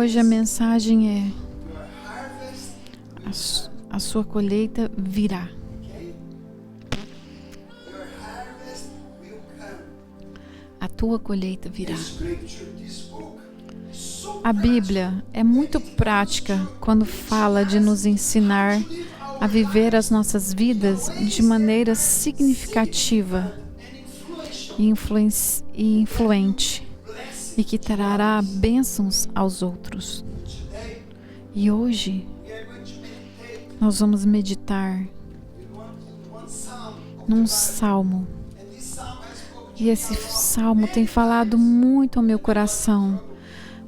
hoje a mensagem é: a sua colheita virá. A tua colheita virá. A Bíblia é muito prática quando fala de nos ensinar a viver as nossas vidas de maneira significativa e influente, e que trará bênçãos aos outros. E hoje nós vamos meditar num salmo. E esse salmo tem falado muito ao meu coração,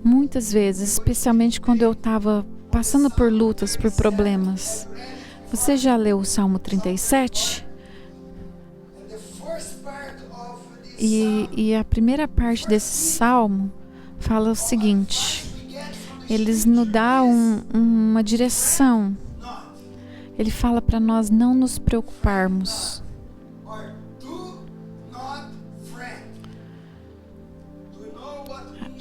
muitas vezes, especialmente quando eu estava passando por lutas, por problemas. Você já leu o Salmo 37? E a primeira parte desse salmo fala o seguinte: eles nos dão uma direção. Ele fala para nós não nos preocuparmos.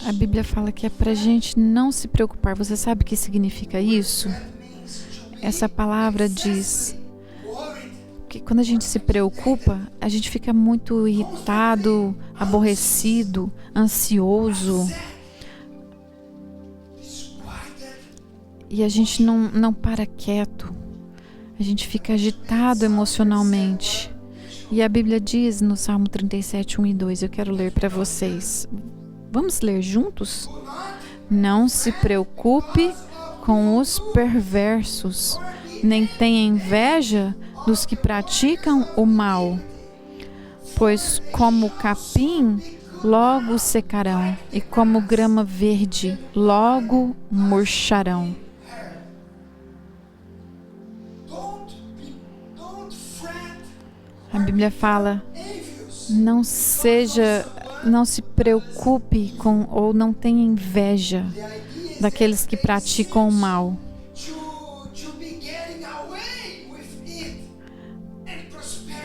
A Bíblia fala que é para a gente não se preocupar. Você sabe o que significa isso? Essa palavra diz que quando a gente se preocupa, a gente fica muito irritado, aborrecido, ansioso. E a gente não para quieto. A gente fica agitado emocionalmente. E a Bíblia diz no Salmo 37, 1 e 2, eu quero ler para vocês. Vamos ler juntos? Não se preocupe com os perversos, nem tenha inveja dos que praticam o mal, pois como capim logo secarão, e como grama verde logo murcharão. A Bíblia fala: não se preocupe com ou não tenha inveja daqueles que praticam o mal.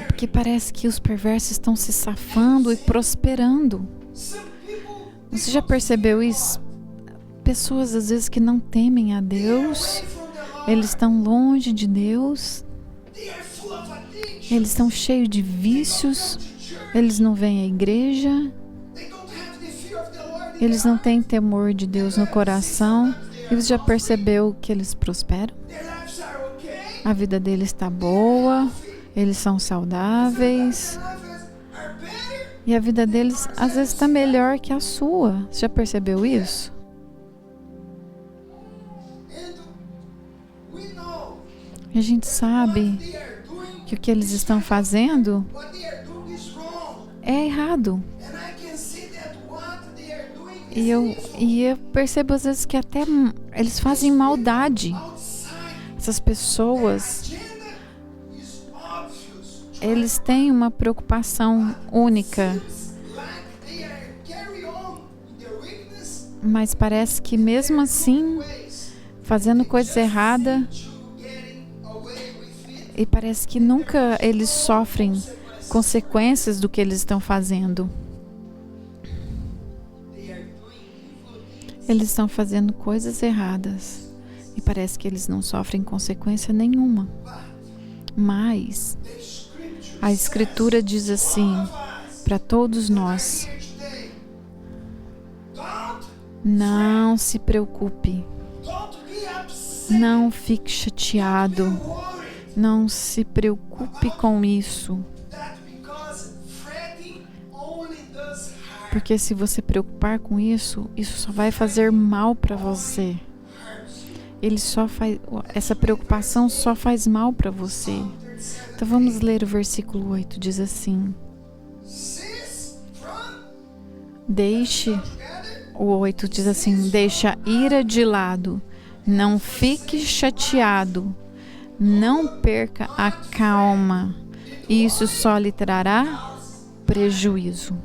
Porque parece que os perversos estão se safando e prosperando. Você já percebeu isso? Pessoas às vezes que não temem a Deus, eles estão longe de Deus, eles estão cheios de vícios, eles não vêm à igreja, eles não têm temor de Deus no coração. E você já percebeu que eles prosperam? A vida deles está boa, eles são saudáveis. E a vida deles às vezes está melhor que a sua. Você já percebeu isso? E a gente sabe que o que eles estão fazendo é errado. E eu percebo às vezes que até eles fazem maldade. Essas pessoas, eles têm uma preocupação única. Mas parece que mesmo assim, fazendo coisa errada, e parece que nunca eles sofrem consequências do que eles estão fazendo. Eles estão fazendo coisas erradas e parece que eles não sofrem consequência nenhuma. Mas a Escritura diz assim para todos nós: não se preocupe, não fique chateado, não se preocupe com isso. Porque se você preocupar com isso, isso só vai fazer mal para você. Essa preocupação só faz mal para você. Então vamos ler o versículo 8, diz assim: o 8 diz assim: deixa a ira de lado, não fique chateado, não perca a calma, isso só lhe trará prejuízo.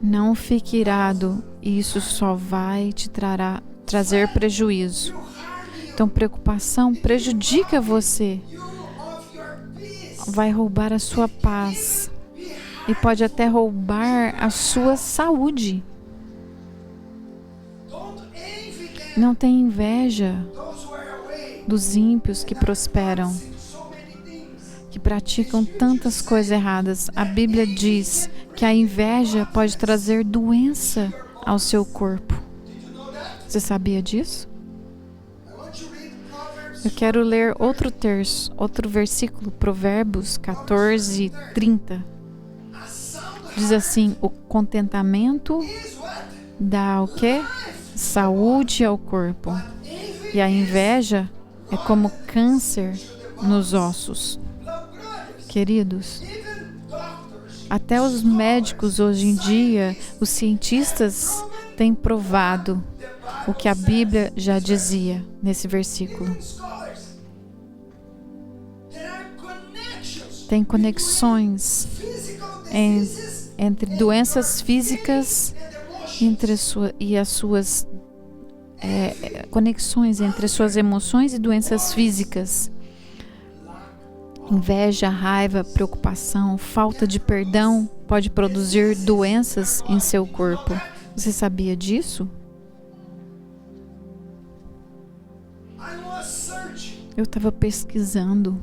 Não fique irado, isso só vai te trazer prejuízo. Então, preocupação prejudica você. Vai roubar a sua paz. E pode até roubar a sua saúde. Não tem inveja dos ímpios que prosperam, que praticam tantas coisas erradas. A Bíblia diz que a inveja pode trazer doença ao seu corpo. Você sabia disso? Eu quero ler outro terço, outro versículo, Provérbios 14, 30. Diz assim: o contentamento dá o quê? Saúde ao corpo. E a inveja é como câncer nos ossos. Queridos, até os médicos hoje em dia, os cientistas têm provado o que a Bíblia já dizia nesse versículo. Tem conexões entre doenças físicas e as suas conexões entre as suas emoções e doenças físicas. Inveja, raiva, preocupação, falta de perdão pode produzir doenças em seu corpo. Você sabia disso? Eu estava pesquisando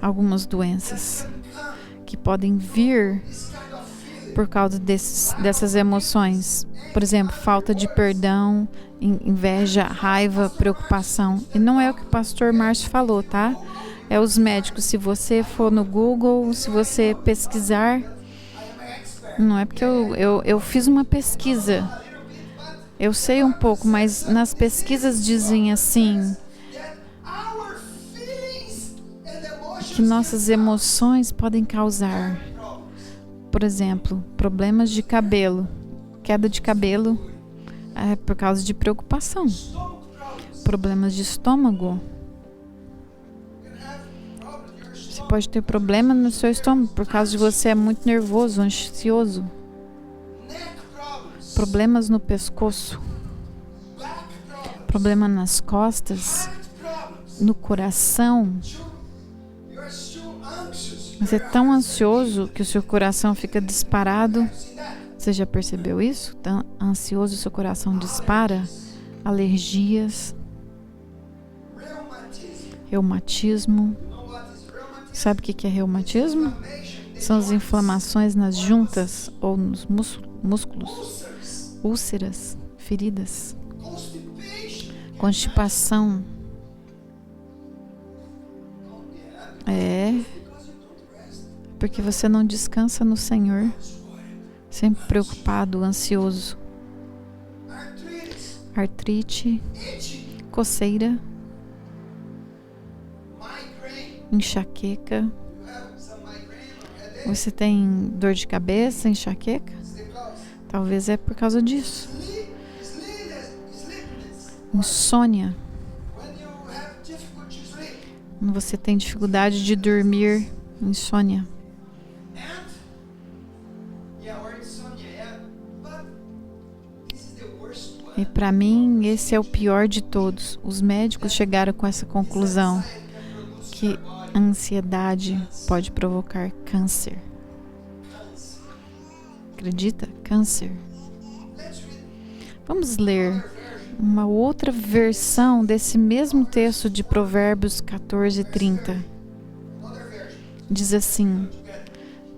algumas doenças que podem vir por causa dessas emoções. Por exemplo, falta de perdão, inveja, raiva, preocupação. E não é o que o pastor Márcio falou, tá? É os médicos. Se você for no Google, se você pesquisar, não é porque eu fiz uma pesquisa. Eu sei um pouco, mas nas pesquisas dizem assim, que nossas emoções podem causar, por exemplo, problemas de cabelo, queda de cabelo por causa de preocupação, problemas de estômago. Você pode ter problema no seu estômago por causa de você é muito nervoso, ansioso. Problemas no pescoço, problema nas costas, no coração. Você é tão ansioso que o seu coração fica disparado. Você já percebeu isso? Tão ansioso, seu coração dispara. Alergias, reumatismo. Sabe o que é reumatismo? São as inflamações nas juntas ou nos músculos. Úlceras, feridas. Constipação. Porque você não descansa no Senhor, sempre preocupado, ansioso. Artrite, coceira, enxaqueca. Você tem dor de cabeça, enxaqueca? Talvez é por causa disso. Insônia. Quando você tem dificuldade de dormir, insônia. E para mim, esse é o pior de todos. Os médicos chegaram com essa conclusão, que a ansiedade pode provocar câncer. Acredita? Câncer. Vamos ler uma outra versão desse mesmo texto de Provérbios 14, 30. Diz assim,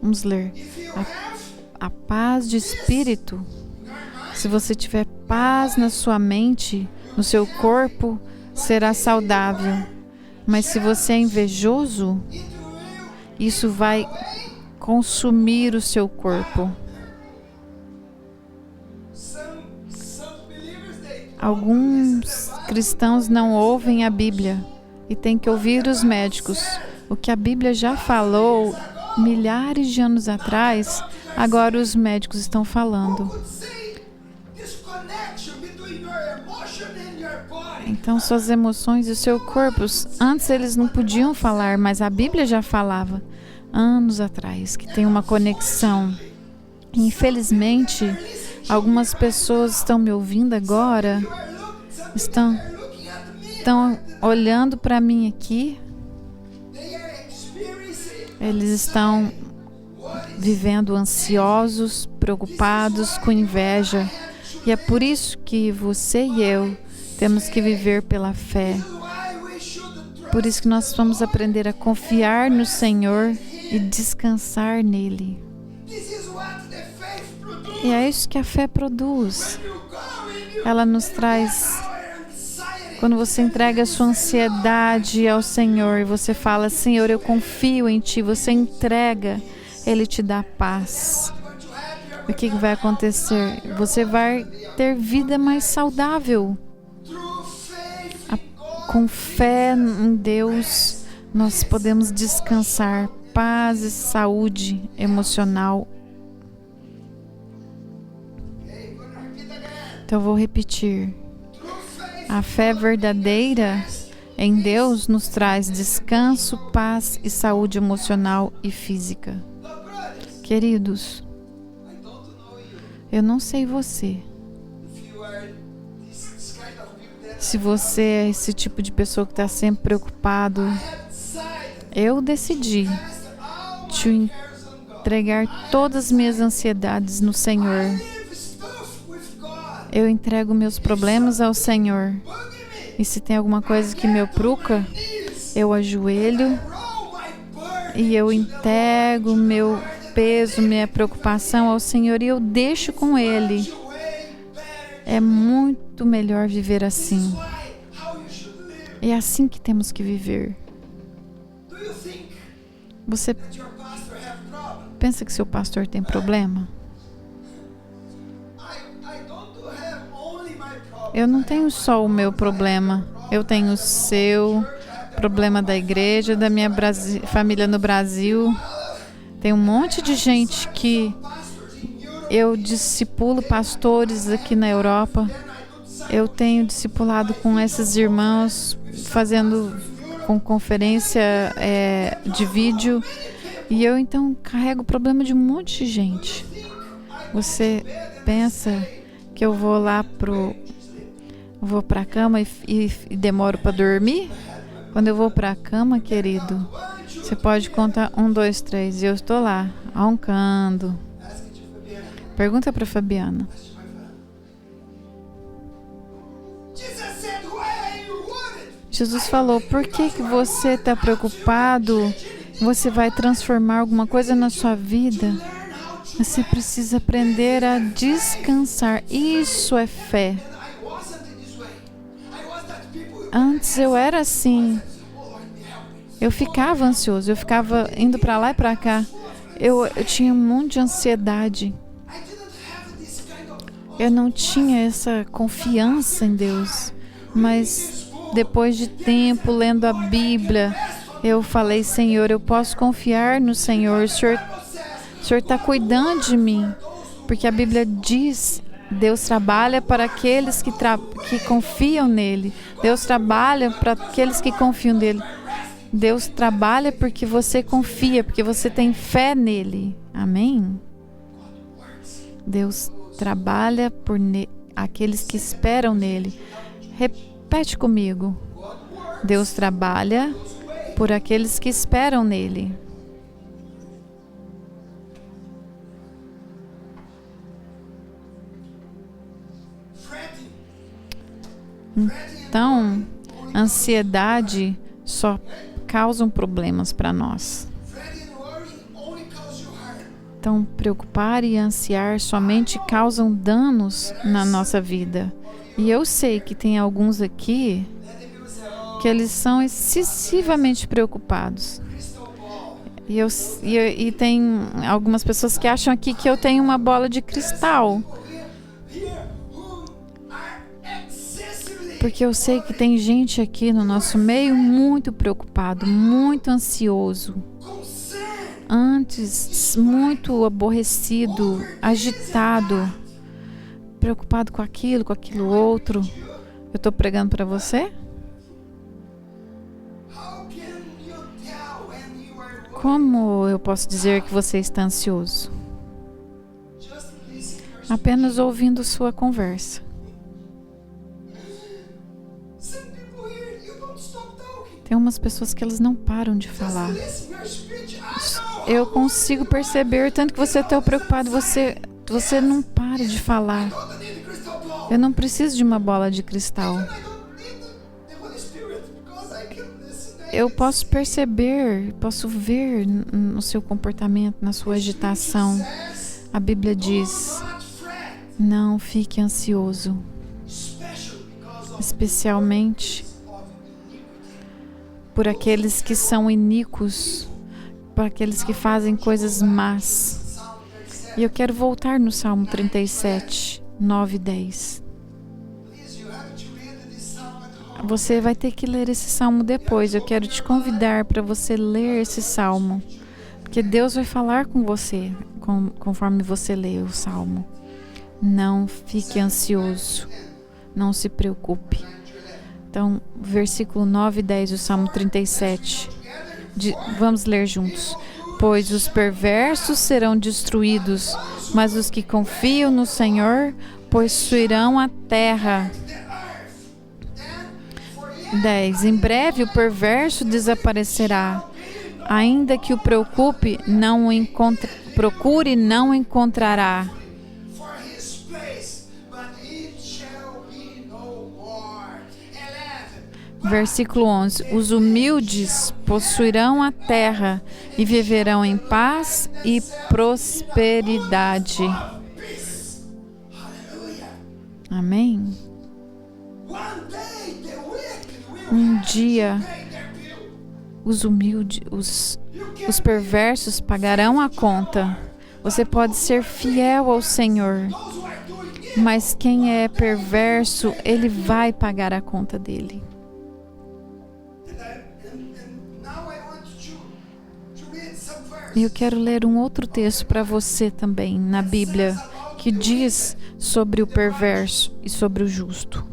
vamos ler. A paz de espírito, se você tiver paz na sua mente, no seu corpo, será saudável. Mas se você é invejoso, isso vai consumir o seu corpo. Alguns cristãos não ouvem a Bíblia e têm que ouvir os médicos. O que a Bíblia já falou milhares de anos atrás, agora os médicos estão falando. Então, suas emoções e o seu corpo, antes eles não podiam falar, mas a Bíblia já falava, anos atrás, que tem uma conexão. Infelizmente, algumas pessoas estão me ouvindo agora, estão olhando para mim aqui, eles estão vivendo ansiosos, preocupados, com inveja. E é por isso que você e eu temos que viver pela fé. Por isso que nós vamos aprender a confiar no Senhor e descansar nele. E é isso que a fé produz. Ela nos traz... Quando você entrega a sua ansiedade ao Senhor e você fala, Senhor, eu confio em Ti, você entrega, Ele te dá paz. O que vai acontecer? Você vai ter vida mais saudável. Com fé em Deus, nós podemos descansar, paz e saúde emocional. Então eu vou repetir. A fé verdadeira em Deus nos traz descanso, paz e saúde emocional e física. Queridos, eu não sei você. Se você é esse tipo de pessoa que está sempre preocupado, eu decidi te entregar todas as minhas ansiedades no Senhor. Eu entrego meus problemas ao Senhor. E se tem alguma coisa que me opruca, eu ajoelho e eu entrego meu peso, minha preocupação ao Senhor e eu deixo com Ele. É muito melhor viver assim. É assim que temos que viver. Você pensa que seu pastor tem problema? Eu não tenho só o meu problema. Eu tenho o seu problema da igreja, da minha família no Brasil. Tem um monte de gente que eu discipulo, pastores aqui na Europa. Eu tenho discipulado com esses irmãos, fazendo com conferência de vídeo. E eu então carrego o problema de um monte de gente. Você pensa que eu vou lá vou para a cama e demoro para dormir? Quando eu vou para a cama, querido, você pode contar 1, 2, 3 e eu estou lá, roncando. Pergunta para Fabiana. Jesus falou, por que você está preocupado? Você vai transformar alguma coisa na sua vida? Você precisa aprender a descansar. Isso é fé. Antes eu era assim. Eu ficava ansioso. Eu ficava indo para lá e para cá. Eu tinha um monte de ansiedade. Eu não tinha essa confiança em Deus. Mas depois de tempo lendo a Bíblia, eu falei, Senhor, eu posso confiar no Senhor. O Senhor está cuidando de mim. Porque a Bíblia diz, Deus trabalha para aqueles que confiam nele. Deus trabalha para aqueles que confiam nele. Deus trabalha porque você confia, porque você tem fé nele. Amém? Deus trabalha por aqueles que esperam nele. Repete comigo. Deus trabalha por aqueles que esperam nele. Então, ansiedade só causa problemas para nós. Então, preocupar e ansiar somente causam danos na nossa vida. E eu sei que tem alguns aqui que eles são excessivamente preocupados. E tem algumas pessoas que acham aqui que eu tenho uma bola de cristal. Porque eu sei que tem gente aqui no nosso meio muito preocupado, muito ansioso. Antes, muito aborrecido, agitado, preocupado com aquilo outro. Eu estou pregando para você? Como eu posso dizer que você está ansioso? Apenas ouvindo sua conversa. Tem umas pessoas que elas não param de falar. Eu consigo perceber, tanto que você está preocupado, você não para de falar. Eu não preciso de uma bola de cristal. Eu posso perceber, posso ver no seu comportamento, na sua agitação. A Bíblia diz: não fique ansioso, especialmente por aqueles que são iníquos, por aqueles que fazem coisas más. E eu quero voltar no Salmo 37, 9 e 10. Você vai ter que ler esse salmo depois. Eu quero te convidar para você ler esse salmo, porque Deus vai falar com você conforme você lê o salmo. Não fique ansioso, não se preocupe. Então, versículo 9 e 10 do Salmo 37. Vamos ler juntos. Pois os perversos serão destruídos, mas os que confiam no Senhor possuirão a terra. 10. Em breve o perverso desaparecerá. Ainda que o procure, não encontrará. Versículo 11. Os humildes possuirão a terra e viverão em paz e prosperidade. Amém? Um dia, os humildes, os perversos pagarão a conta. Você pode ser fiel ao Senhor, mas quem é perverso, ele vai pagar a conta dele. E eu quero ler um outro texto para você também, na Bíblia, que diz sobre o perverso e sobre o justo.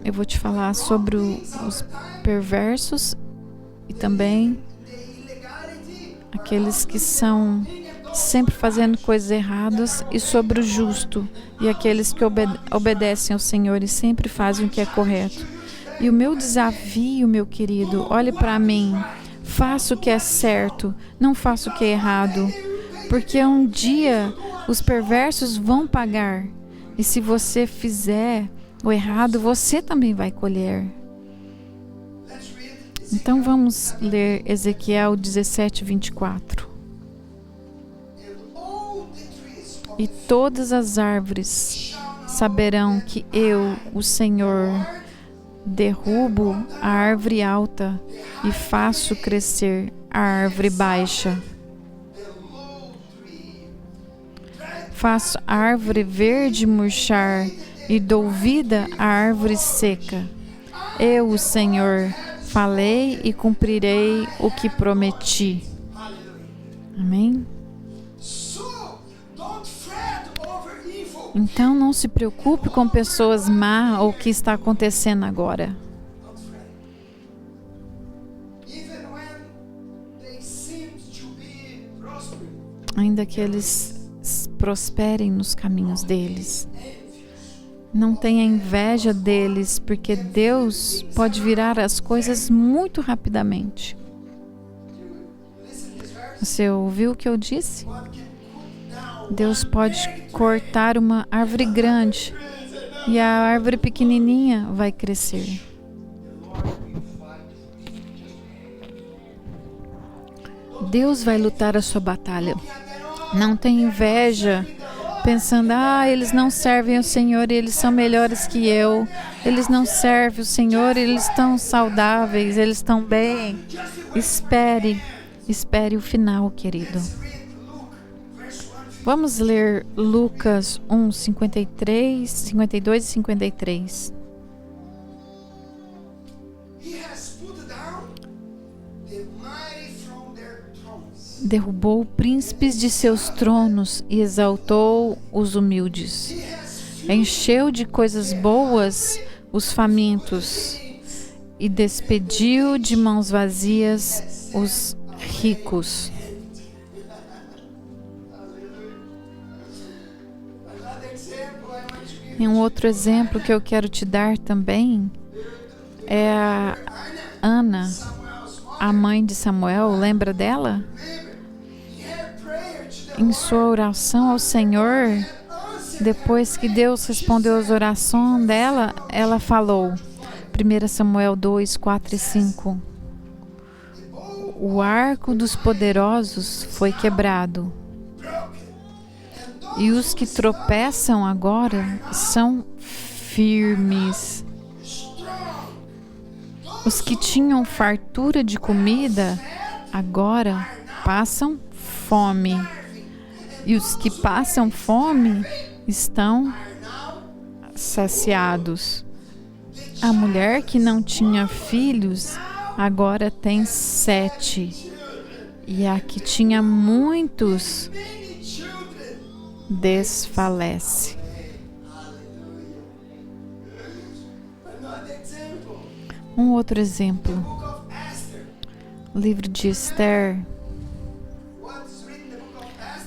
Eu vou te falar sobre os perversos e também aqueles que são sempre fazendo coisas erradas, e sobre o justo e aqueles que obedecem ao Senhor e sempre fazem o que é correto. E o meu desafio, meu querido, olhe para mim, faça o que é certo, não faça o que é errado, porque um dia os perversos vão pagar, e se você fizer o errado, você também vai colher. Então vamos ler Ezequiel 17, 24. E todas as árvores saberão que eu, o Senhor, derrubo a árvore alta e faço crescer a árvore baixa. Faço a árvore verde murchar e dou vida à árvore seca. Eu, o Senhor, falei e cumprirei o que prometi. Amém? Então não se preocupe com pessoas más ou o que está acontecendo agora. Ainda que eles prosperem nos caminhos deles. Não tenha inveja deles, porque Deus pode virar as coisas muito rapidamente. Você ouviu o que eu disse? Deus pode cortar uma árvore grande e a árvore pequenininha vai crescer. Deus vai lutar a sua batalha. Não tenha inveja, pensando, eles não servem o Senhor e eles são melhores que eu. Eles não servem o Senhor, eles estão saudáveis, eles estão bem. Espere o final, querido. Vamos ler Lucas 1, 52 e 53. Derrubou príncipes de seus tronos e exaltou os humildes. Encheu de coisas boas os famintos e despediu de mãos vazias os ricos. E um outro exemplo que eu quero te dar também é a Ana, a mãe de Samuel. Lembra dela? em sua oração ao Senhor, depois que Deus respondeu às orações dela, ela falou, 1 Samuel 2, 4 e 5, o arco dos poderosos foi quebrado, e os que tropeçam agora são firmes. Os que tinham fartura de comida agora passam fome, e os que passam fome estão saciados. A mulher que não tinha filhos agora tem 7, e a que tinha muitos desfalece. Um outro exemplo, o livro de Esther.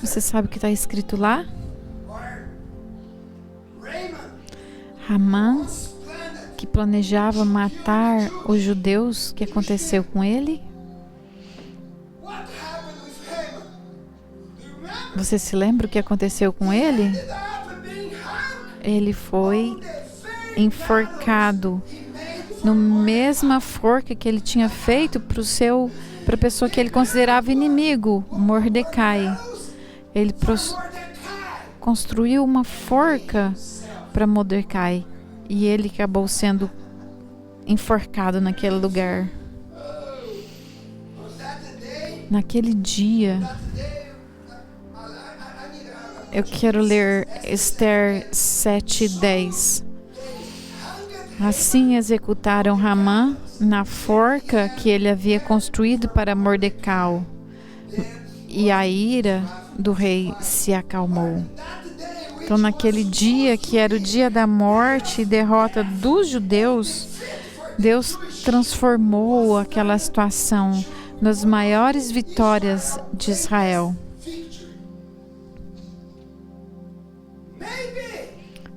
Você sabe o que está escrito lá? Hamã, que planejava matar os judeus, o que aconteceu com ele? Você se lembra o que aconteceu com ele? Ele foi enforcado na mesma forca que ele tinha feito para a pessoa que ele considerava inimigo, Mordecai. Ele construiu uma forca para Mordecai e ele acabou sendo enforcado naquele lugar. Naquele dia, eu quero ler Esther 7:10. Assim executaram Hamã na forca que ele havia construído para Mordecai, e a ira do rei se acalmou. Então, naquele dia, que era o dia da morte e derrota dos judeus, Deus transformou aquela situação nas maiores vitórias de Israel.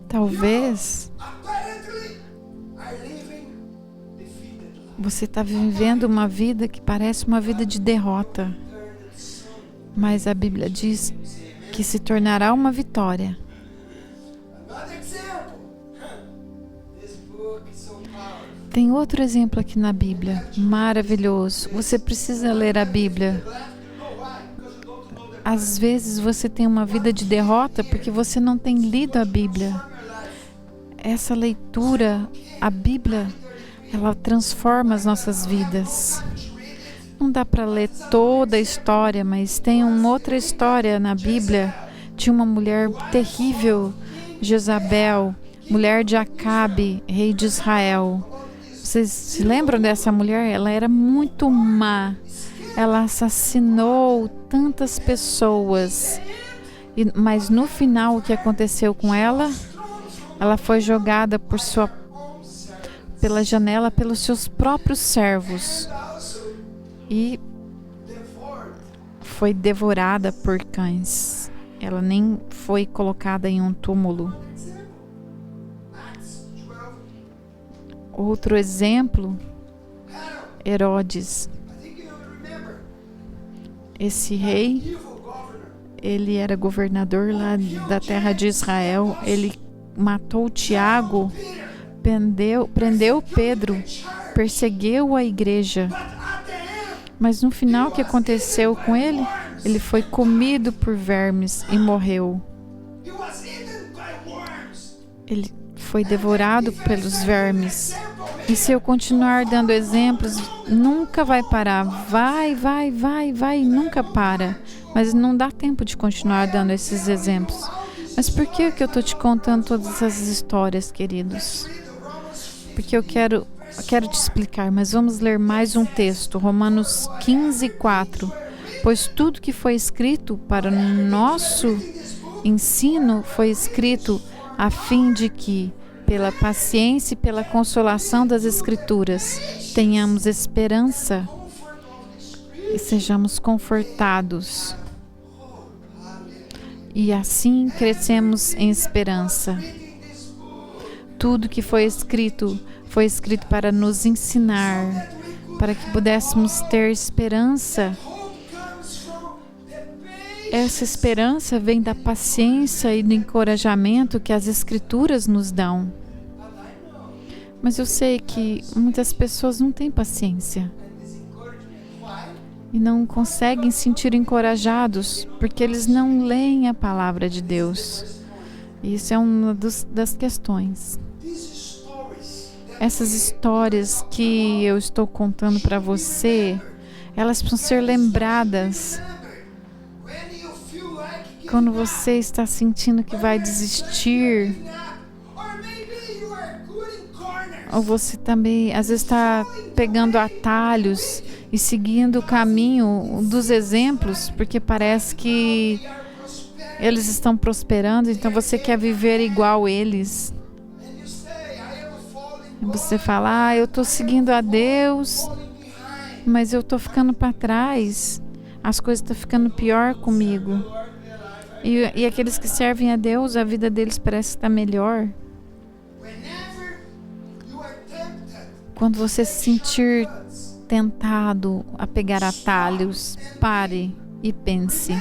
Talvez você está vivendo uma vida que parece uma vida de derrota, mas a Bíblia diz que se tornará uma vitória. Tem outro exemplo aqui na Bíblia, maravilhoso. Você precisa ler a Bíblia. Às vezes você tem uma vida de derrota porque você não tem lido a Bíblia. Essa leitura, a Bíblia, ela transforma as nossas vidas. Não dá para ler toda a história, mas tem uma outra história na Bíblia de uma mulher terrível, Jezabel, mulher de Acabe, rei de Israel. Vocês se lembram dessa mulher? Ela era muito má. Ela assassinou tantas pessoas. Mas no final, o que aconteceu com ela? Ela foi jogada pela janela pelos seus próprios servos e foi devorada por cães. Ela nem foi colocada em um túmulo. Outro exemplo, Herodes. Esse rei, ele era governador lá da terra de Israel. Ele matou Tiago, prendeu Pedro, perseguiu a igreja. Mas no final, o que aconteceu com ele? Ele foi comido por vermes e morreu. Ele foi devorado pelos vermes. E se eu continuar dando exemplos, nunca vai parar. Vai, nunca para. Mas não dá tempo de continuar dando esses exemplos. Mas por que eu estou te contando todas essas histórias, queridos? Porque eu quero te explicar, mas vamos ler mais um texto, Romanos 15:4. Pois tudo que foi escrito para o nosso ensino foi escrito a fim de que, pela paciência e pela consolação das Escrituras, tenhamos esperança e sejamos confortados. E assim crescemos em esperança. Tudo que foi escrito para nos ensinar, para que pudéssemos ter esperança. Essa esperança vem da paciência e do encorajamento que as Escrituras nos dão. Mas eu sei que muitas pessoas não têm paciência e não conseguem se sentir encorajados porque eles não leem a palavra de Deus. Isso é uma das questões. Essas histórias que eu estou contando para você, elas precisam ser lembradas quando você está sentindo que vai desistir. Ou você também, às vezes, está pegando atalhos e seguindo o caminho dos exemplos, porque parece que eles estão prosperando, então você quer viver igual eles. Você fala, eu estou seguindo a Deus, mas eu estou ficando para trás. As coisas estão ficando pior comigo. E aqueles que servem a Deus, a vida deles parece estar melhor. Quando você se sentir tentado a pegar atalhos, pare e pense.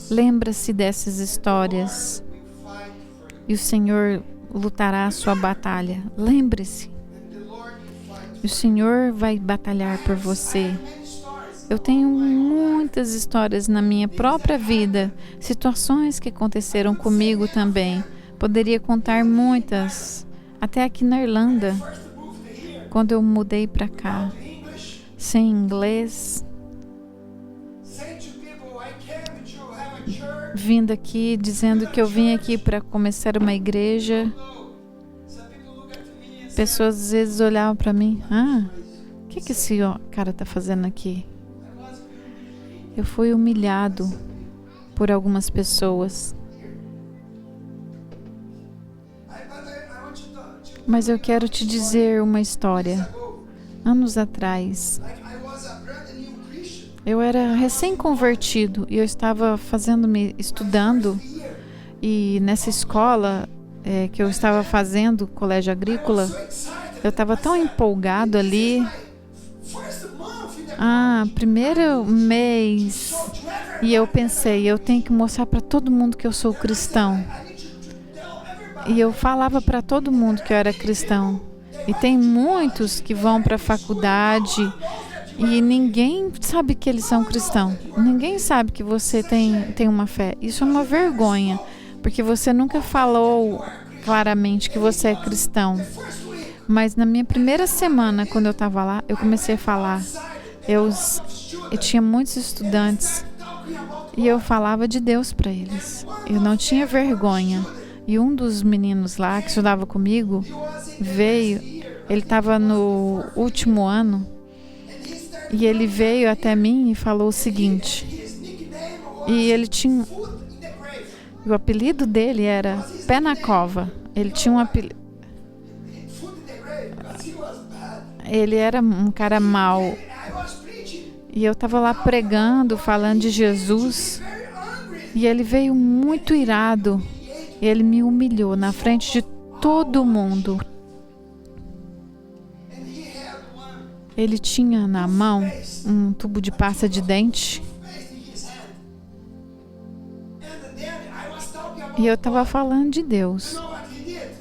Lembra-se dessas histórias e o Senhor lutará a sua batalha. Lembre-se. O Senhor vai batalhar por você. Eu tenho muitas histórias na minha própria vida, situações que aconteceram comigo também. Poderia contar muitas, até aqui na Irlanda, quando eu mudei para cá, sem inglês, vindo aqui dizendo que eu vim aqui para começar uma igreja. Pessoas às vezes olhavam para mim, o que esse cara está fazendo aqui? Eu fui humilhado por algumas pessoas. Mas eu quero te dizer uma história. Anos atrás, eu era recém-convertido e eu estava estudando, e nessa escola que eu estava fazendo, colégio agrícola, eu estava tão empolgado ali. Primeiro mês, e eu pensei, eu tenho que mostrar para todo mundo que eu sou cristão. E eu falava para todo mundo que eu era cristão. E tem muitos que vão para a faculdade e ninguém sabe que eles são cristãos. Ninguém sabe que você tem uma fé. Isso é uma vergonha, porque você nunca falou claramente que você é cristão. Mas na minha primeira semana, quando eu estava lá, eu comecei a falar. Eu tinha muitos estudantes e eu falava de Deus para eles. Eu não tinha vergonha. E um dos meninos lá que estudava comigo veio, ele estava no último ano, e ele veio até mim e falou o seguinte, e ele tinha, o apelido dele era Pé na Cova. Ele tinha um apelido, ele era um cara mau. E eu estava lá pregando, falando de Jesus, e ele veio muito irado. Ele me humilhou na frente de todo mundo. Ele tinha na mão um tubo de pasta de dente. E eu estava falando de Deus.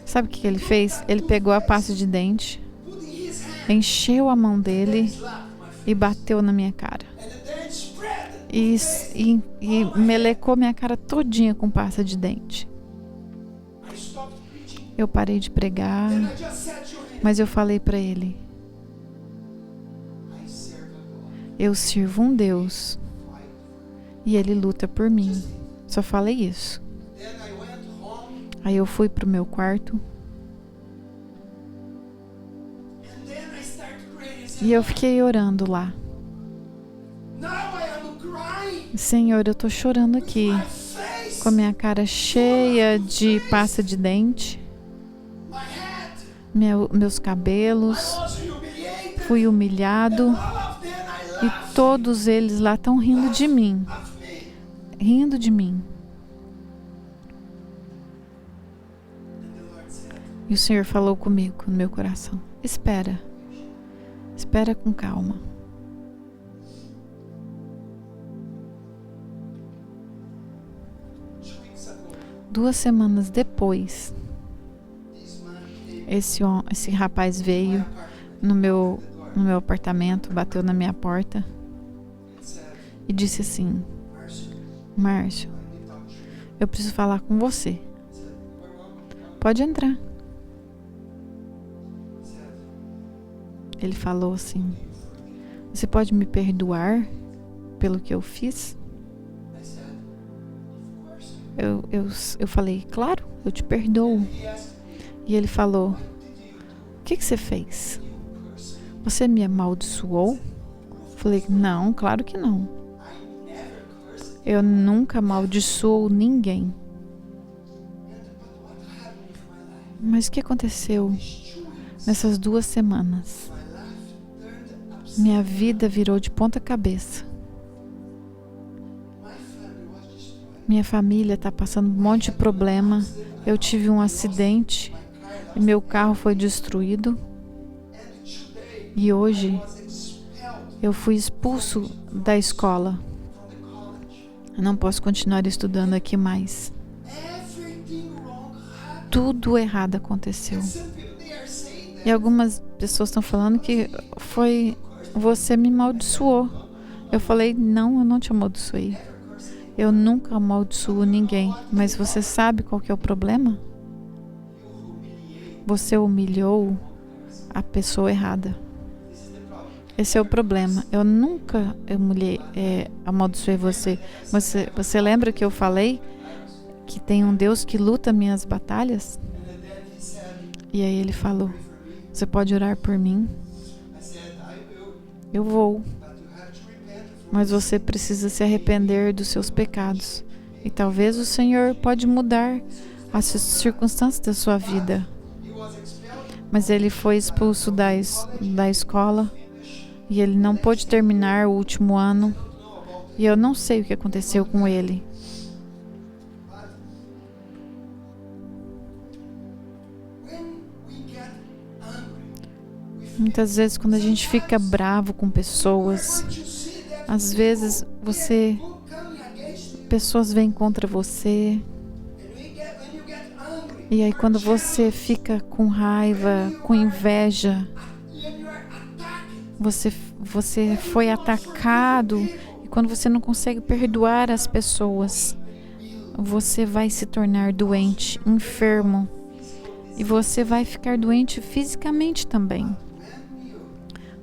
Sabe o que ele fez? Ele pegou a pasta de dente, encheu a mão dele e bateu na minha cara. E melecou minha cara todinha com pasta de dente. Eu parei de pregar, mas eu falei para ele, eu sirvo um Deus e Ele luta por mim. Só falei isso. Aí eu fui pro meu quarto e eu fiquei orando lá. Senhor, eu tô chorando aqui, com a minha cara cheia de pasta de dente, meus cabelos, fui humilhado, e todos eles lá estão rindo de mim. E o Senhor falou comigo no meu coração, espera com calma. 2 semanas depois, esse rapaz veio no meu apartamento, bateu na minha porta e disse assim: Márcio, eu preciso falar com você. Pode entrar. Ele falou assim: você pode me perdoar pelo que eu fiz? Eu falei: claro, eu te perdoo. E ele falou: o que você fez? Você me amaldiçoou? Falei: não, claro que não. Eu nunca amaldiçoo ninguém. Mas o que aconteceu nessas 2 semanas? Minha vida virou de ponta cabeça. Minha família está passando um monte de problema. Eu tive um acidente e meu carro foi destruído. E hoje eu fui expulso da escola. Eu não posso continuar estudando aqui mais. Tudo errado aconteceu. E algumas pessoas estão falando que foi você me amaldiçoou. Eu falei: não, eu não te amaldiçoei. Eu nunca amaldiçoo ninguém. Mas você sabe qual que é o problema? Você humilhou a pessoa errada. Esse é o problema. Eu nunca amaldiçoei você. Você lembra que eu falei que tem um Deus que luta minhas batalhas? E aí ele falou: você pode orar por mim? Eu vou. Mas você precisa se arrepender dos seus pecados. E talvez o Senhor pode mudar as circunstâncias da sua vida. Mas ele foi expulso da escola. E ele não pôde terminar o último ano. E eu não sei o que aconteceu com ele. Muitas vezes quando a gente fica bravo com pessoas, às vezes pessoas vêm contra você. E aí quando você fica com raiva, com inveja, você foi atacado, e quando você não consegue perdoar as pessoas, você vai se tornar doente, enfermo, e você vai ficar doente fisicamente também.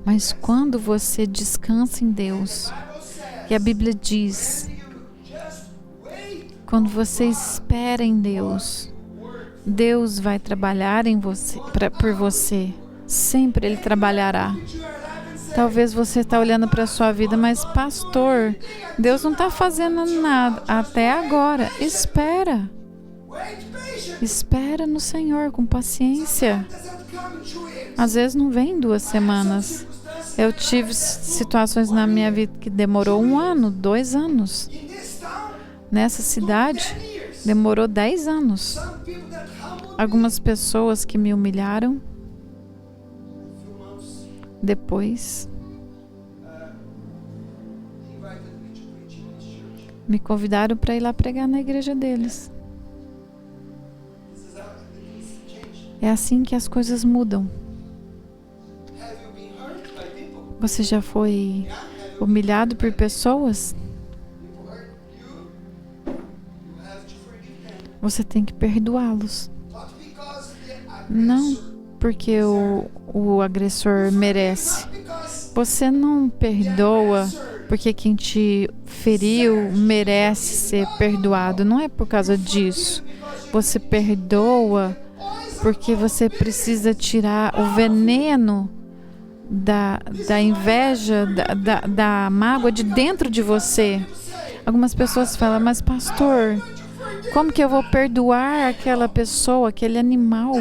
Mas quando você descansa em Deus, e a Bíblia diz, quando você espera em Deus, Deus vai trabalhar em você, por você. Sempre Ele trabalhará. Talvez você está olhando para a sua vida, mas pastor, Deus não está fazendo nada até agora. Espera. Espera no Senhor com paciência. Às vezes não vem 2 semanas. Eu tive situações na minha vida que demorou 1 ano, 2 anos. Nessa cidade, demorou 10 anos. Algumas pessoas que me humilharam, depois me convidaram para ir lá pregar na igreja deles. É assim que as coisas mudam. Você já foi humilhado por pessoas? Você tem que perdoá-los. Não porque o agressor merece. Você não perdoa porque quem te feriu merece ser perdoado. Não é por causa disso. Você perdoa porque você precisa tirar o veneno da inveja, da mágoa de dentro de você. Algumas pessoas falam: mas pastor, como que eu vou perdoar aquela pessoa, aquele animal,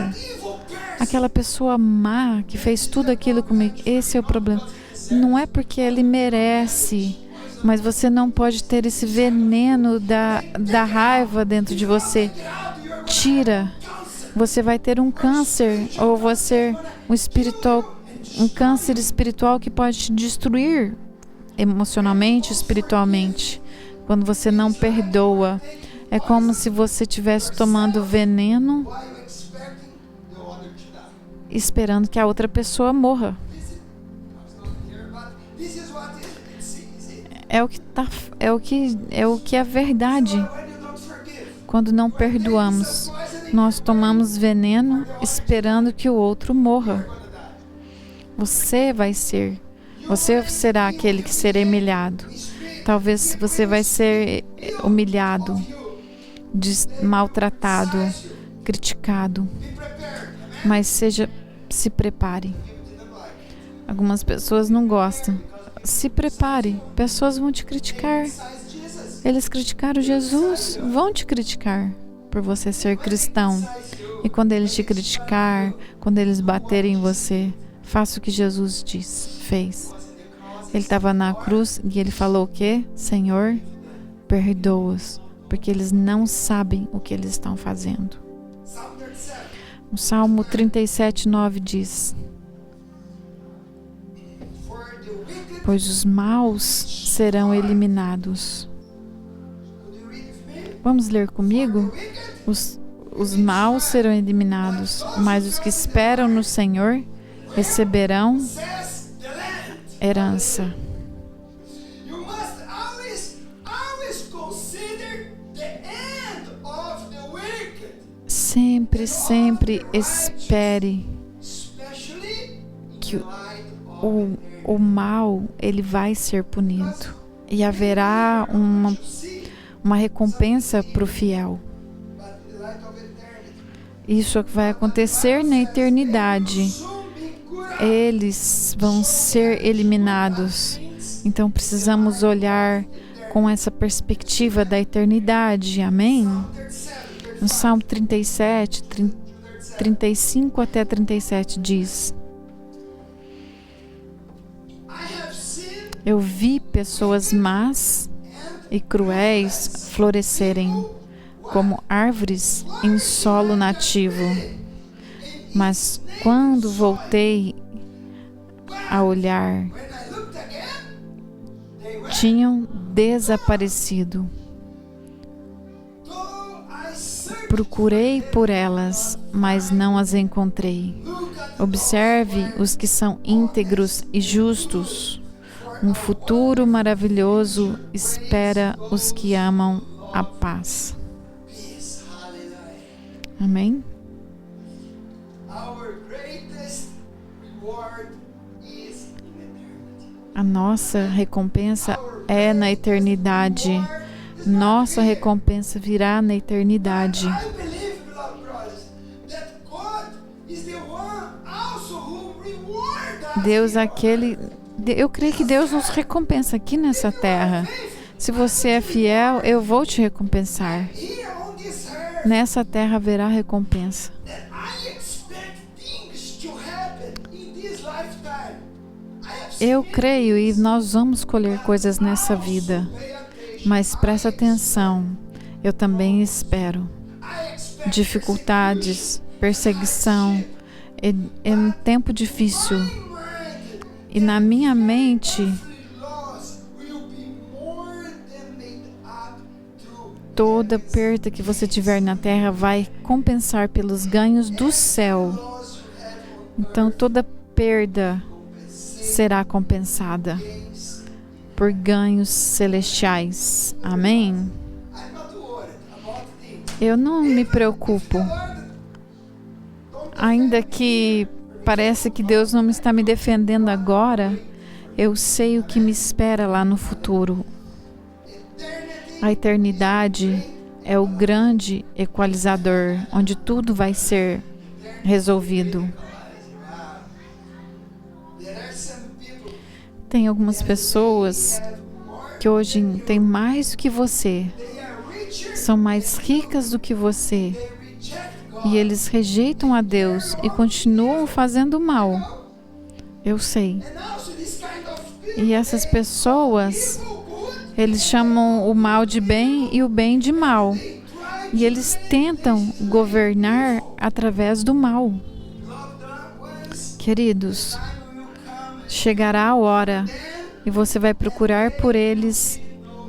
aquela pessoa má que fez tudo aquilo comigo? Esse é o problema. Não é porque ele merece, mas você não pode ter esse veneno da raiva dentro de você. Tira. Você vai ter um câncer, ou você um câncer espiritual que pode te destruir emocionalmente, espiritualmente, quando você não perdoa. É como se você estivesse tomando veneno esperando que a outra pessoa morra. É o que é verdade. Quando não perdoamos, nós tomamos veneno esperando que o outro morra. Você será aquele que será humilhado. Talvez você vai ser humilhado, maltratado, criticado. Mas se prepare. Algumas pessoas não gostam. Se prepare. Pessoas vão te criticar. Eles criticaram Jesus, vão te criticar por você ser cristão. E quando eles te criticar, quando eles baterem em você, faça o que Jesus fez. Ele estava na cruz e ele falou o quê? Senhor, perdoa-os, porque eles não sabem o que eles estão fazendo. O Salmo 37:9 diz: pois os maus serão eliminados. Vamos ler comigo? Os maus serão eliminados, mas os que esperam no Senhor receberão herança. Sempre, sempre espere que o mal ele vai ser punido e haverá uma recompensa para o fiel. Isso vai acontecer na eternidade. Eles vão ser eliminados. Então precisamos olhar com essa perspectiva da eternidade. Amém? No Salmo 37, 35 até 37 diz: eu vi pessoas más e cruéis florescerem como árvores em solo nativo. Mas quando voltei a olhar, tinham desaparecido. Procurei por elas, mas não as encontrei. Observe os que são íntegros e justos. Um futuro maravilhoso espera os que amam a paz. Amém? A nossa recompensa é na eternidade. Nossa recompensa virá na eternidade. Eu creio que Deus nos recompensa aqui nessa terra. Se você é fiel, eu vou te recompensar. Nessa terra haverá recompensa. Eu creio e nós vamos colher coisas nessa vida. Mas presta atenção, eu também espero. Dificuldades, perseguição, é um tempo difícil. E na minha mente, toda perda que você tiver na terra vai compensar pelos ganhos do céu. Então toda perda será compensada por ganhos celestiais. Amém? Eu não me preocupo. Ainda que parece que Deus não está me defendendo agora, eu sei o que me espera lá no futuro. A eternidade é o grande equalizador, onde tudo vai ser resolvido. Tem algumas pessoas que hoje têm mais do que você, são mais ricas do que você, e eles rejeitam a Deus e continuam fazendo mal. Eu sei. E essas pessoas, eles chamam o mal de bem e o bem de mal. E eles tentam governar através do mal. Queridos, chegará a hora e você vai procurar por eles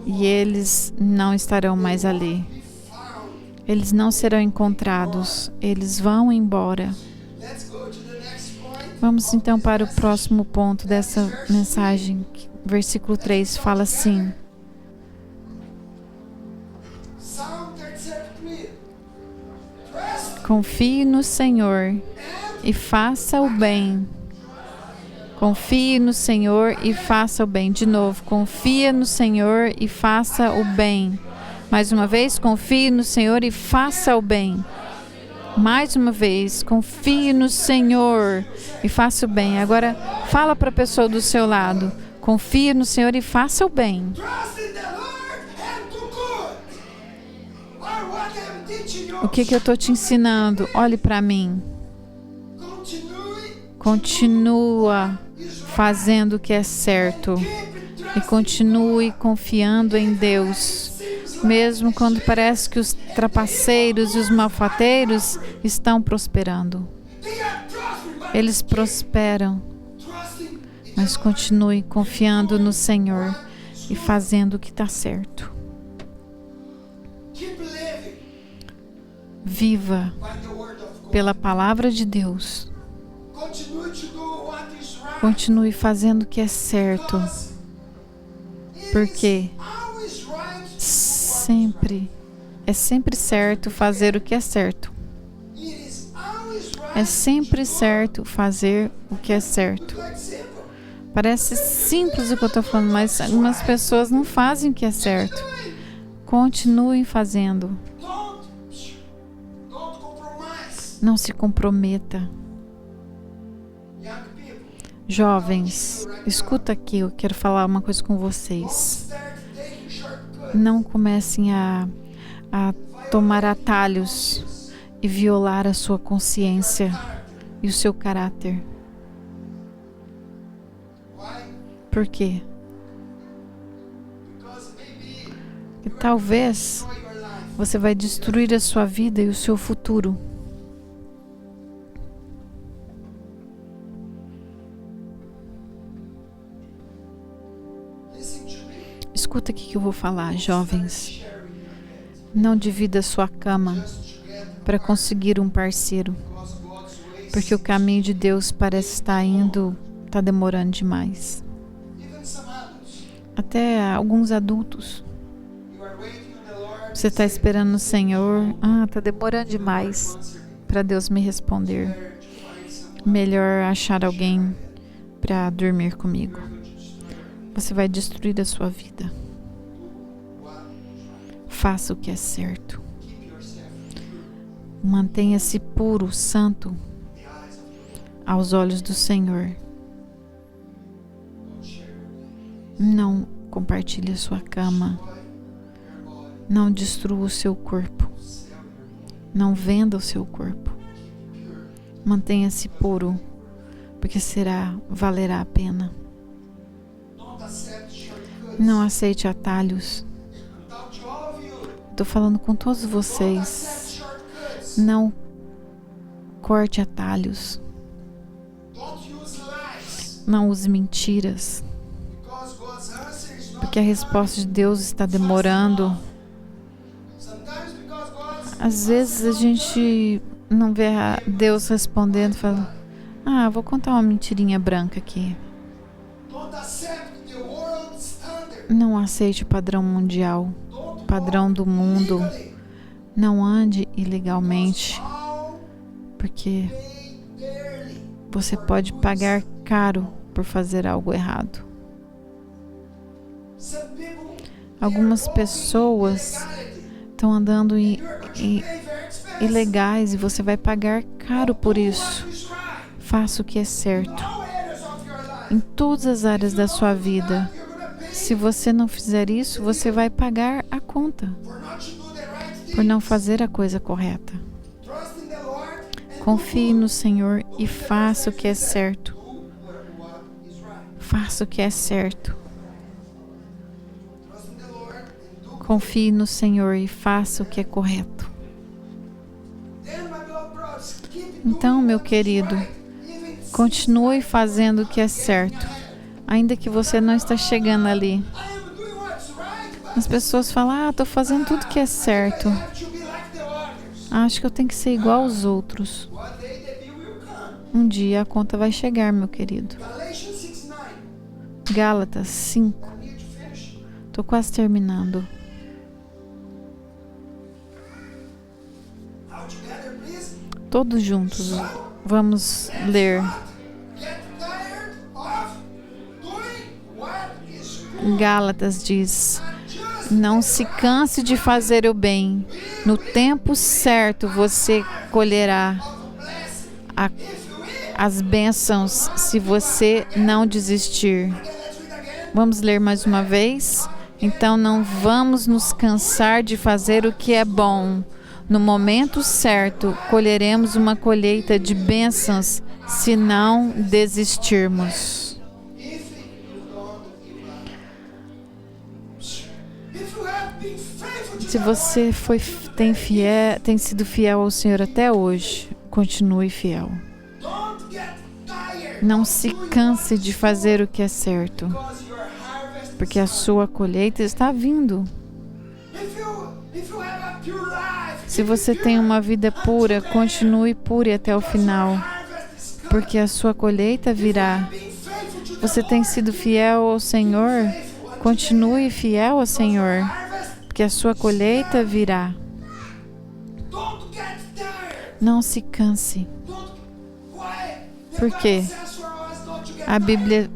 e eles não estarão mais ali. Eles não serão encontrados. Eles vão embora. Vamos então para o próximo ponto dessa mensagem. Versículo 3 fala assim: confie no Senhor e faça o bem. Confie no Senhor e faça o bem. De novo, confia no Senhor e faça o bem. Mais uma vez, confie no Senhor e faça o bem. Mais uma vez, confie no Senhor e faça o bem. Agora, fala para a pessoa do seu lado: confie no Senhor e faça o bem. O que eu estou te ensinando? Olhe para mim. Continua fazendo o que é certo e continue confiando em Deus, mesmo quando parece que os trapaceiros e os malfateiros estão prosperando. Eles prosperam, mas continue confiando no Senhor e fazendo o que está certo. Viva pela palavra de Deus. Continue fazendo o que é certo, porque é sempre certo fazer o que é certo. É sempre certo fazer o que é certo. Parece simples o que eu estou falando, mas algumas pessoas não fazem o que é certo. Continuem fazendo. Não se comprometa. Jovens, escuta aqui, eu quero falar uma coisa com vocês. Não comecem a tomar atalhos e violar a sua consciência e o seu caráter. Por quê? Porque talvez você vai destruir a sua vida e o seu futuro. Escuta aqui que eu vou falar, jovens. Não divida sua cama para conseguir um parceiro, porque o caminho de Deus parece está demorando demais. Até alguns adultos. Você está esperando no Senhor. Está demorando demais para Deus me responder. Melhor achar alguém para dormir comigo. Você vai destruir a sua vida. Faça o que é certo. Mantenha-se puro, santo, aos olhos do Senhor. Não compartilhe a sua cama. Não destrua o seu corpo. Não venda o seu corpo. Mantenha-se puro, porque valerá a pena. Não aceite atalhos. Estou falando com todos vocês. Não corte atalhos. Não use mentiras. Porque a resposta de Deus está demorando. Às vezes a gente não vê Deus respondendo, fala: vou contar uma mentirinha branca aqui. Não aceite o padrão mundial, o padrão do mundo. Não ande ilegalmente, porque você pode pagar caro por fazer algo errado. Algumas pessoas estão andando ilegais e você vai pagar caro por isso. Faça o que é certo em todas as áreas da sua vida. Se você não fizer isso, você vai pagar a conta por não fazer a coisa correta. Confie no Senhor e faça o que é certo. Faça o que é certo. Confie no Senhor e faça o que é correto. Então, meu querido, continue fazendo o que é certo, ainda que você não está chegando ali. As pessoas falam: estou fazendo tudo que é certo. Acho que eu tenho que ser igual aos outros. Um dia a conta vai chegar, meu querido. Gálatas 5. Estou quase terminando. Todos juntos. Vamos ler. Gálatas diz: não se canse de fazer o bem. No tempo certo você colherá as bênçãos se você não desistir. Vamos ler mais uma vez? Então não vamos nos cansar de fazer o que é bom. No momento certo colheremos uma colheita de bênçãos se não desistirmos. Se você tem sido fiel ao Senhor até hoje, continue fiel. Não se canse de fazer o que é certo, porque a sua colheita está vindo. Se você tem uma vida pura, continue pura até o final, porque a sua colheita virá. Você tem sido fiel ao Senhor, continue fiel ao Senhor, porque a sua colheita virá. Não se canse. Por quê?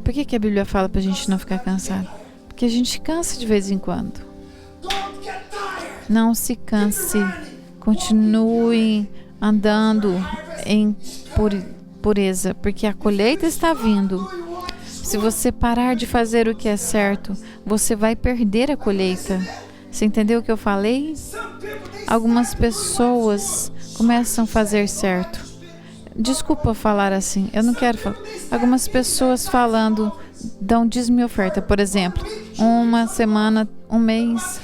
Por que a Bíblia fala para a gente não ficar cansado? Porque a gente cansa de vez em quando. Não se canse. Continue andando em pureza, porque a colheita está vindo. Se você parar de fazer o que é certo, você vai perder a colheita. Você entendeu o que eu falei? Algumas pessoas começam a fazer certo. Desculpa falar assim, eu não quero falar. Algumas pessoas falando, dão dízimo e oferta, por exemplo, uma semana, um mês.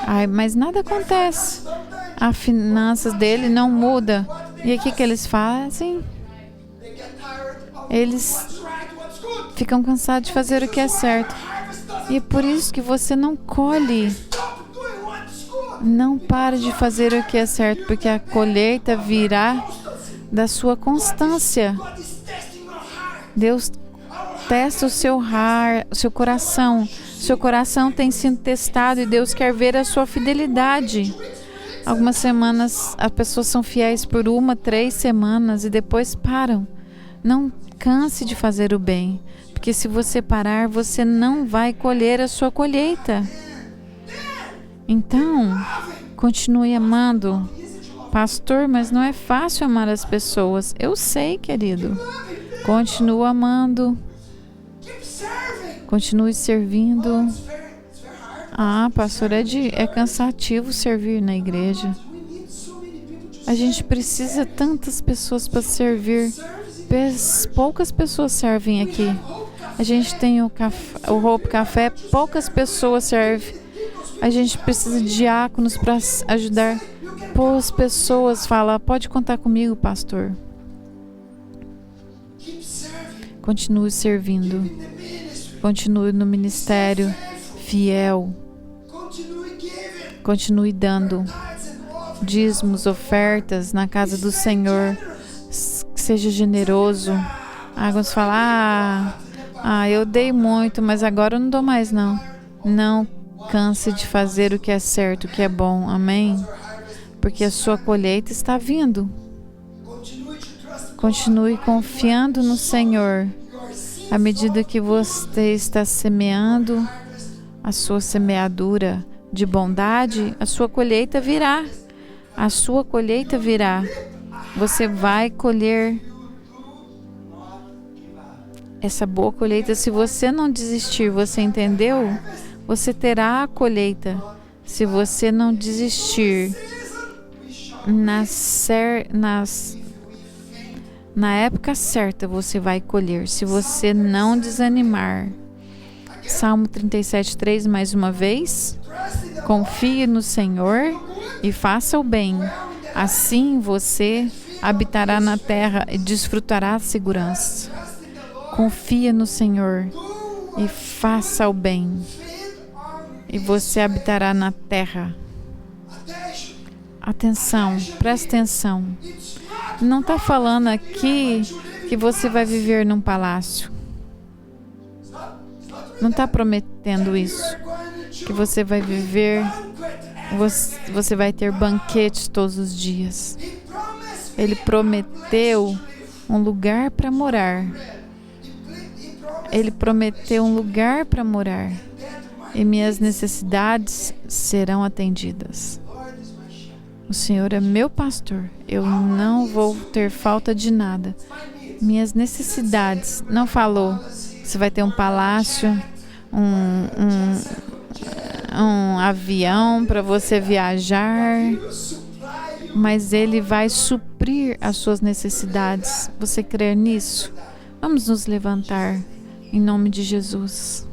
Ai, mas nada acontece. As finanças dele não muda. E o que eles fazem? Eles ficam cansados de fazer o que é certo. E é por isso que você não colhe. Não pare de fazer o que é certo, porque a colheita virá da sua constância. Deus testa o seu coração. Seu coração tem sido testado e Deus quer ver a sua fidelidade. Algumas semanas as pessoas são fiéis por 1, 3 semanas e depois param. Não canse de fazer o bem, porque se você parar, você não vai colher a sua colheita. Então, continue amando. Pastor, mas não é fácil amar as pessoas. Eu sei, querido. Continue amando. Continue servindo. Pastor, é cansativo servir na igreja. A gente precisa tantas pessoas para servir. Poucas pessoas servem aqui. A gente tem o Hope Café, poucas pessoas servem. A gente precisa de diáconos para ajudar. Poucas pessoas falam, pode contar comigo, pastor. Continue servindo. Continue no ministério, fiel. Continue dando dízimos, ofertas na casa do Senhor. Seja generoso. Alguns falam, eu dei muito, mas agora eu não dou mais, não. Não canse de fazer o que é certo, o que é bom. Amém? Porque a sua colheita está vindo. Continue confiando no Senhor. À medida que você está semeando a sua semeadura de bondade, a sua colheita virá. A sua colheita virá. Você vai colher essa boa colheita. Se você não desistir, você entendeu? Você terá a colheita. Se você não desistir, na época certa você vai colher. Se você não desanimar. Salmo 37:3 mais uma vez. Confie no Senhor e faça o bem. Assim você habitará na terra e desfrutará a segurança. Confia no Senhor e faça o bem. E você habitará na terra. Atenção, presta atenção. Não está falando aqui que você vai viver num palácio. Não está prometendo isso. Que você vai viver, você vai ter banquetes todos os dias. Ele prometeu um lugar para morar. Ele prometeu um lugar para morar. E minhas necessidades serão atendidas. O Senhor é meu pastor. Eu não vou ter falta de nada. Minhas necessidades. Não falou. Você vai ter um palácio, um avião para você viajar. Mas Ele vai suprir as suas necessidades. Você crê nisso? Vamos nos levantar em nome de Jesus.